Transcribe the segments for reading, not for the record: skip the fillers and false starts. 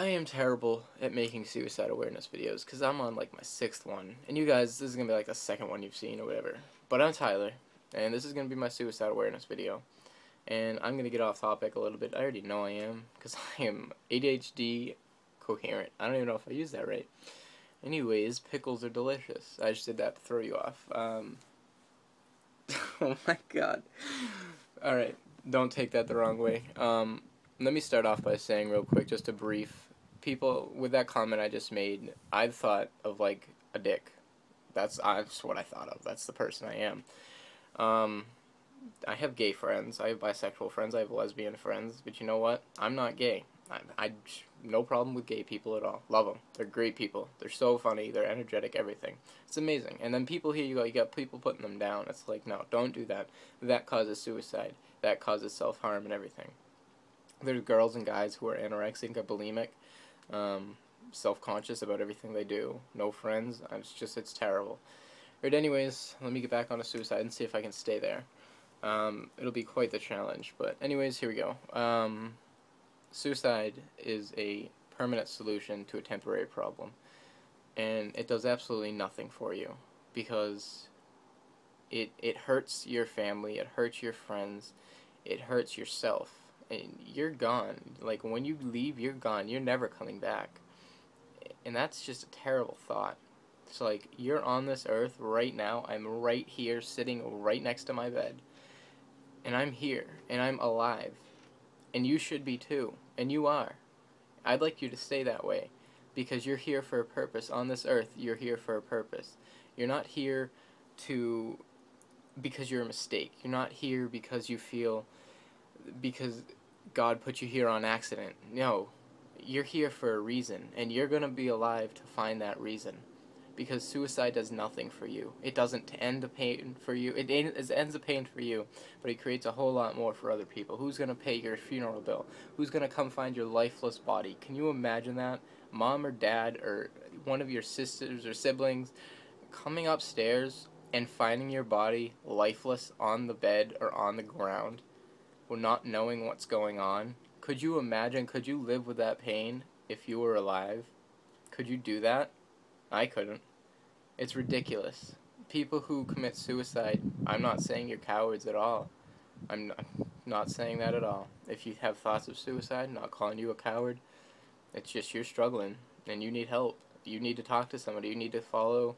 I am terrible at making suicide awareness videos because I'm on like my sixth one. And you guys, this is going to be like the second one you've seen or whatever. But I'm Tyler, and this is going to be my suicide awareness video. And I'm going to get off topic a little bit. I already know I am because I am ADHD coherent. I don't even know if I used that right. Anyways, pickles are delicious. I just did that to throw you off. Oh my god. Alright, don't take that the wrong way. Let me start off by saying real quick, just a brief, people, with that comment I just made, I thought of like a dick. That's what I thought of. That's the person I am. I have gay friends, I have bisexual friends, I have lesbian friends, but you know what? I'm not gay. I no problem with gay people at all. Love them. They're great people. They're so funny. They're energetic. Everything. It's amazing. And then people here, you got people putting them down. It's like, no, don't do that. That causes suicide. That causes self-harm and everything. There's girls and guys who are anorexic or bulimic, self-conscious about everything they do. No friends. It's terrible. But anyways, let me get back onto suicide and see if I can stay there. It'll be quite the challenge. But anyways, here we go. Suicide is a permanent solution to a temporary problem, and it does absolutely nothing for you because it hurts your family, it hurts your friends, it hurts yourself, and you're gone. Like, when you leave, you're gone. You're never coming back, and that's just a terrible thought. It's like, you're on this earth right now. I'm right here, sitting right next to my bed, and I'm here, and I'm alive. And you should be too. And you are. I'd like you to stay that way. Because you're here for a purpose. On this earth, you're here for a purpose. You're not here because you're a mistake. You're not here because because God put you here on accident. No. You're here for a reason. And you're going to be alive to find that reason. Because suicide does nothing for you. It doesn't end the pain for you. It ends the pain for you, but it creates a whole lot more for other people. Who's going to pay your funeral bill? Who's going to come find your lifeless body? Can you imagine that? Mom or dad or one of your sisters or siblings coming upstairs and finding your body lifeless on the bed or on the ground, or not knowing what's going on? Could you imagine? Could you live with that pain if you were alive? Could you do that? I couldn't. It's ridiculous. People who commit suicide, I'm not saying you're cowards at all. I'm not saying that at all. If you have thoughts of suicide, I'm not calling you a coward. It's just you're struggling and you need help. You need to talk to somebody. You need to follow.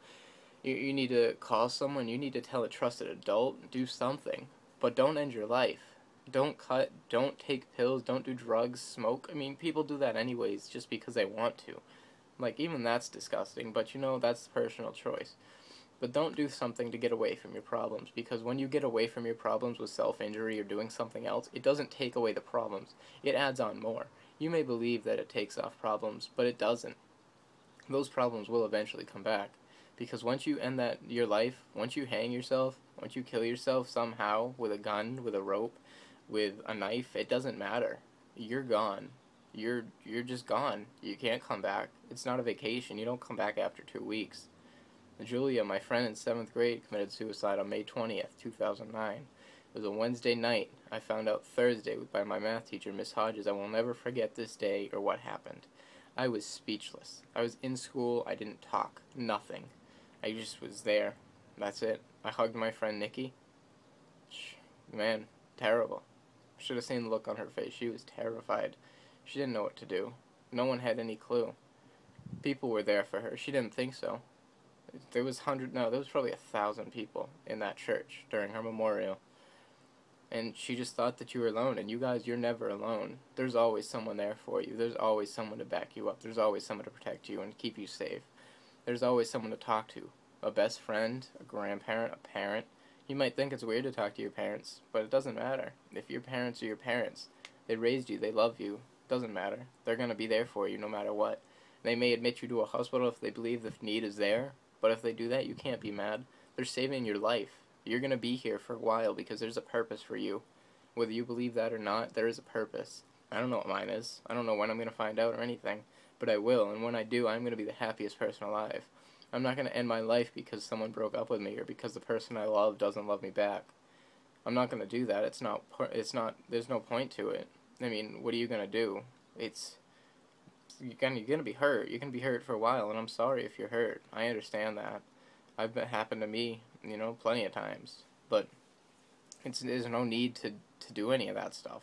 You need to call someone. You need to tell a trusted adult. Do something. But don't end your life. Don't cut. Don't take pills. Don't do drugs. Smoke. I mean, people do that anyways just because they want to. Like, even that's disgusting, but you know, that's personal choice. But don't do something to get away from your problems, because when you get away from your problems with self-injury or doing something else, it doesn't take away the problems. It adds on more. You may believe that it takes off problems, but it doesn't. Those problems will eventually come back. Because once you end your life, once you hang yourself, once you kill yourself somehow with a gun, with a rope, with a knife, it doesn't matter. You're gone. You're just gone. You can't come back. It's not a vacation. You don't come back after 2 weeks. Julia, my friend in 7th grade, committed suicide on May 20th, 2009. It was a Wednesday night. I found out Thursday by my math teacher, Miss Hodges. I will never forget this day or what happened. I was speechless. I was in school. I didn't talk. Nothing. I just was there. That's it. I hugged my friend Nikki. Man, terrible. Should have seen the look on her face. She was terrified. She didn't know what to do. No one had any clue. People were there for her. She didn't think so. There was there was probably 1,000 people in that church during her memorial. And she just thought that you were alone. And you guys, you're never alone. There's always someone there for you. There's always someone to back you up. There's always someone to protect you and keep you safe. There's always someone to talk to. A best friend, a grandparent, a parent. You might think it's weird to talk to your parents, but it doesn't matter. If your parents are your parents, they raised you, they love you. Doesn't matter. They're going to be there for you no matter what. They may admit you to a hospital if they believe the need is there, but if they do that, you can't be mad. They're saving your life. You're going to be here for a while because there's a purpose for you. Whether you believe that or not, there is a purpose. I don't know what mine is. I don't know when I'm going to find out or anything, but I will, and when I do, I'm going to be the happiest person alive. I'm not going to end my life because someone broke up with me or because the person I love doesn't love me back. I'm not going to do that. There's no point to it. I mean, what are you going to do? It's you're gonna be hurt. You're gonna be hurt for a while, and I'm sorry if you're hurt. I understand that. I've been happened to me, plenty of times. But there's no need to do any of that stuff.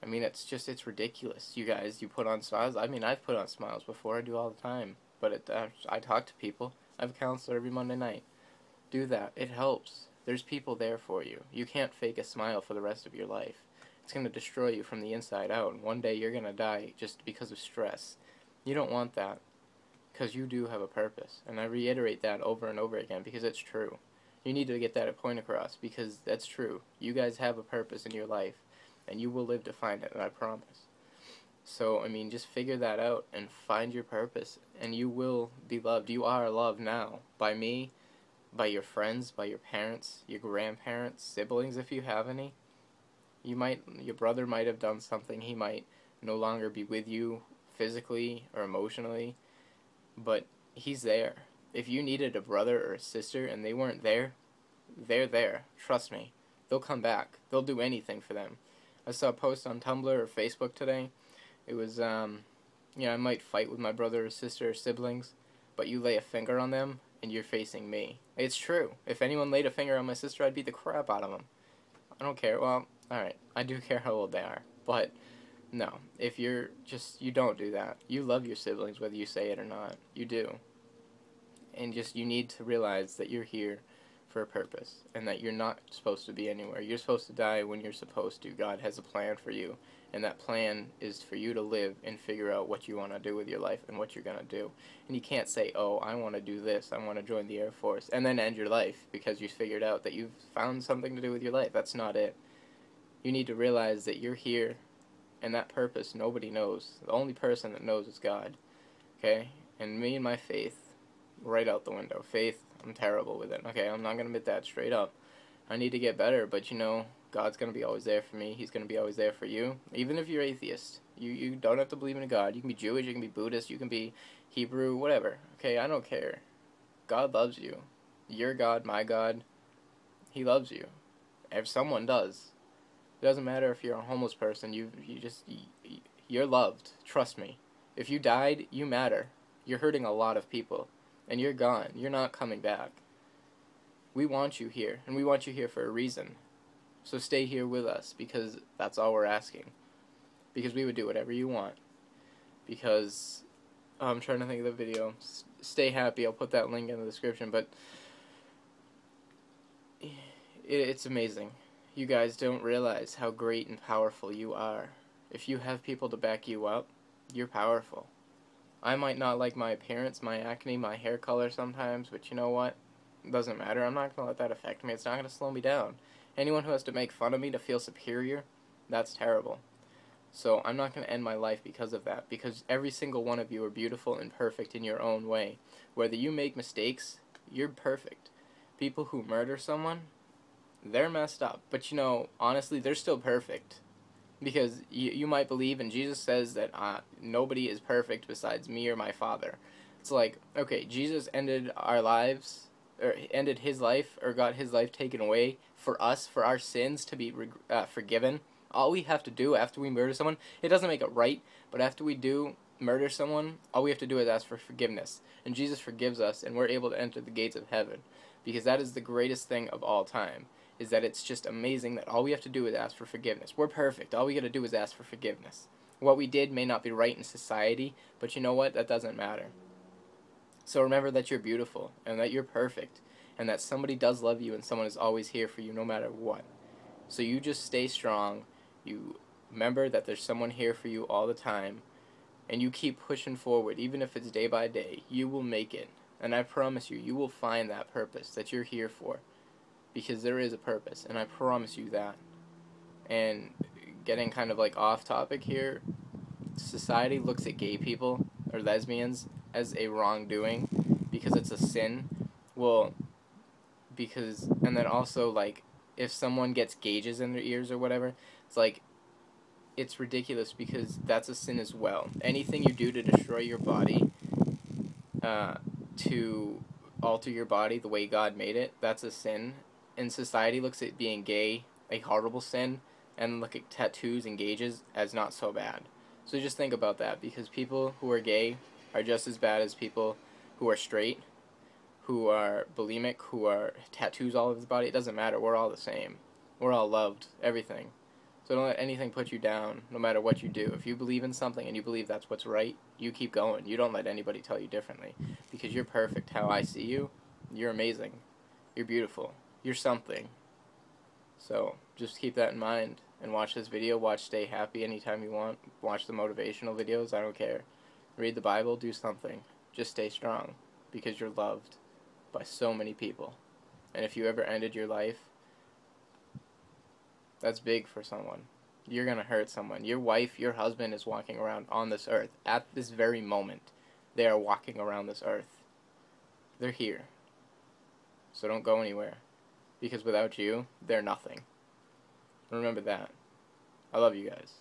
I mean, it's ridiculous. You guys, you put on smiles. I mean, I've put on smiles before. I do all the time. But I talk to people. I have a counselor every Monday night. Do that. It helps. There's people there for you. You can't fake a smile for the rest of your life. It's going to destroy you from the inside out. And one day you're going to die just because of stress. You don't want that, because you do have a purpose. And I reiterate that over and over again because it's true. You need to get that point across because that's true. You guys have a purpose in your life, and you will live to find it, and I promise. So, I mean, just figure that out and find your purpose, and you will be loved. You are loved now by me, by your friends, by your parents, your grandparents, siblings if you have any. Your brother might have done something. He might no longer be with you physically or emotionally, but he's there. If you needed a brother or a sister and they weren't there, they're there. Trust me. They'll come back. They'll do anything for them. I saw a post on Tumblr or Facebook today. It was, I might fight with my brother or sister or siblings, but you lay a finger on them and you're facing me. It's true. If anyone laid a finger on my sister, I'd beat the crap out of them. I don't care. Well, alright. I do care how old they are. But, no. If you don't do that. You love your siblings whether you say it or not. You do. And you need to realize that you're here for a purpose and that you're not supposed to be anywhere. You're supposed to die when you're supposed to. God has a plan for you, and that plan is for you to live and figure out what you want to do with your life and what you're going to do. And you can't say, oh, I want to do this, I want to join the Air Force, and then end your life because you figured out that you've found something to do with your life. That's not it. You need to realize that you're here, and that purpose nobody knows. The only person that knows is God. Okay? And me and my faith, right out the window. Faith, I'm terrible with it. Okay, I'm not going to admit that straight up. I need to get better, but God's going to be always there for me. He's going to be always there for you. Even if you're atheist, you don't have to believe in a God. You can be Jewish, you can be Buddhist, you can be Hebrew, whatever. Okay, I don't care. God loves you. Your God, my God, He loves you. If someone does. It doesn't matter if you're a homeless person, you're loved. Trust me. If you died, you matter. You're hurting a lot of people. And you're gone. You're not coming back. We want you here, and we want you here for a reason. So stay here with us, because that's all we're asking. Because we would do whatever you want. Because, I'm trying to think of the video. Stay happy, I'll put that link in the description, but it's amazing. You guys don't realize how great and powerful you are. If you have people to back you up, you're powerful. I might not like my appearance, my acne, my hair color sometimes, but you know what? It doesn't matter. I'm not going to let that affect me. It's not going to slow me down. Anyone who has to make fun of me to feel superior, that's terrible. So I'm not going to end my life because of that, because every single one of you are beautiful and perfect in your own way. Whether you make mistakes, you're perfect. People who murder someone, they're messed up. But honestly, they're still perfect. Because you might believe, and Jesus says that nobody is perfect besides me or my Father. It's like, okay, Jesus ended our lives, or ended his life, or got his life taken away for us, for our sins to be forgiven. All we have to do after we murder someone, it doesn't make it right, but after we do murder someone, all we have to do is ask for forgiveness. And Jesus forgives us, and we're able to enter the gates of heaven. Because that is the greatest thing of all time. Is that it's just amazing that all we have to do is ask for forgiveness. We're perfect. All we got to do is ask for forgiveness. What we did may not be right in society, but you know what? That doesn't matter. So remember that you're beautiful, and that you're perfect, and that somebody does love you, and someone is always here for you no matter what. So you just stay strong. You remember that there's someone here for you all the time, and you keep pushing forward, even if it's day by day. You will make it, and I promise you, you will find that purpose that you're here for. Because there is a purpose, and I promise you that. And getting kind of like off topic here, society looks at gay people or lesbians as a wrongdoing because it's a sin. Well, and then also like if someone gets gauges in their ears or whatever, it's like it's ridiculous because that's a sin as well. Anything you do to destroy your body, to alter your body the way God made it, that's a sin. And society looks at being gay a horrible sin, and look at tattoos and gauges as not so bad. So just think about that, because people who are gay are just as bad as people who are straight, who are bulimic, who are tattoos all over his body. It doesn't matter. We're all the same. We're all loved. Everything. So don't let anything put you down, no matter what you do. If you believe in something and you believe that's what's right, you keep going. You don't let anybody tell you differently. Because you're perfect how I see you. You're amazing. You're beautiful. You're something. So just keep that in mind and watch this video. Watch Stay Happy anytime you want. Watch the motivational videos. I don't care. Read the Bible. Do something. Just stay strong, because you're loved by so many people. And if you ever ended your life, that's big for someone. You're going to hurt someone. Your wife, your husband is walking around on this earth. At this very moment, they are walking around this earth. They're here. So don't go anywhere. Because without you, they're nothing. Remember that. I love you guys.